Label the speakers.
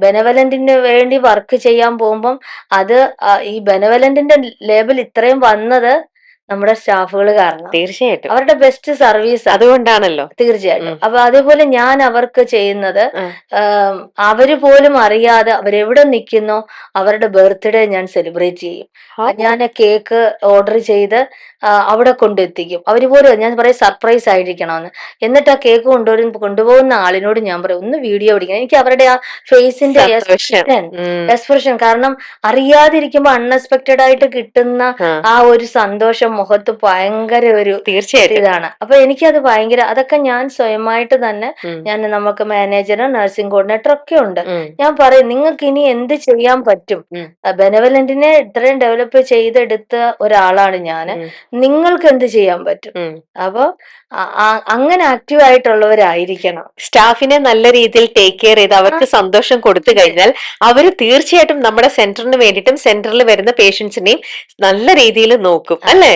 Speaker 1: ബെനവലന്റിന് വേണ്ടി വർക്ക് ചെയ്യാൻ പോകുമ്പം അത് ഈ ബെനവലന്റിന്റെ ലേബൽ ഇത്രയും വന്നത് നമ്മുടെ സ്റ്റാഫുകൾ കാരണം.
Speaker 2: തീർച്ചയായിട്ടും
Speaker 1: അവരുടെ ബെസ്റ്റ് സർവീസ്
Speaker 2: അതുകൊണ്ടാണല്ലോ.
Speaker 1: തീർച്ചയായിട്ടും. അപ്പൊ അതേപോലെ ഞാൻ അവർക്ക് ചെയ്യുന്നത് അവര് പോലും അറിയാതെ അവരെവിടെ നിൽക്കുന്നോ അവരുടെ ബർത്ത്ഡേ ഞാൻ സെലിബ്രേറ്റ് ചെയ്യും. ഞാൻ കേക്ക് ഓർഡർ ചെയ്ത് അവിടെ കൊണ്ടെത്തിക്കും. അവര് പോലും ഞാൻ പറയും സർപ്രൈസ് ആയിരിക്കണമെന്ന്. എന്നിട്ട് ആ കേക്ക് കൊണ്ടുപോകുന്ന ആളിനോട് ഞാൻ പറയും ഒന്ന് വീഡിയോ പിടിക്കണം. എനിക്ക് അവരുടെ ആ ഫേസിന്റെ എക്സ്പ്രഷൻ കാരണം അറിയാതിരിക്കുമ്പോ അൺഎക്സ്പെക്ടഡ് ആയിട്ട് കിട്ടുന്ന ആ ഒരു സന്തോഷം മുഖത്ത് ഭയങ്കര ഒരു
Speaker 2: തീർച്ചയായിട്ടും
Speaker 1: ഇതാണ്. അപ്പൊ എനിക്കത് ഭയങ്കര അതൊക്കെ ഞാൻ സ്വയമായിട്ട് തന്നെ ഞാൻ നമുക്ക് മാനേജറും നഴ്സിംഗ് കോർഡിനേറ്റർ ഒക്കെ ഉണ്ട്. ഞാൻ പറയും നിങ്ങൾക്ക് ഇനി എന്ത് ചെയ്യാൻ പറ്റും? ബെനവലന്റിനെ ഇത്രയും ഡെവലപ്പ് ചെയ്തെടുത്ത ഒരാളാണ് ഞാൻ. നിങ്ങൾക്ക് എന്ത് ചെയ്യാൻ പറ്റും? അപ്പൊ അങ്ങനെ ആക്റ്റീവ് ആയിട്ടുള്ളവരായിരിക്കണം.
Speaker 2: സ്റ്റാഫിനെ നല്ല രീതിയിൽ ടേക്ക് കെയർ ചെയ്ത് അവർക്ക് സന്തോഷം കൊടുത്തു കഴിഞ്ഞാൽ അവര് തീർച്ചയായിട്ടും നമ്മുടെ സെന്ററിന് വേണ്ടിയിട്ടും സെന്ററിൽ വരുന്ന പേഷ്യൻസിനെയും നല്ല രീതിയിൽ നോക്കും അല്ലേ?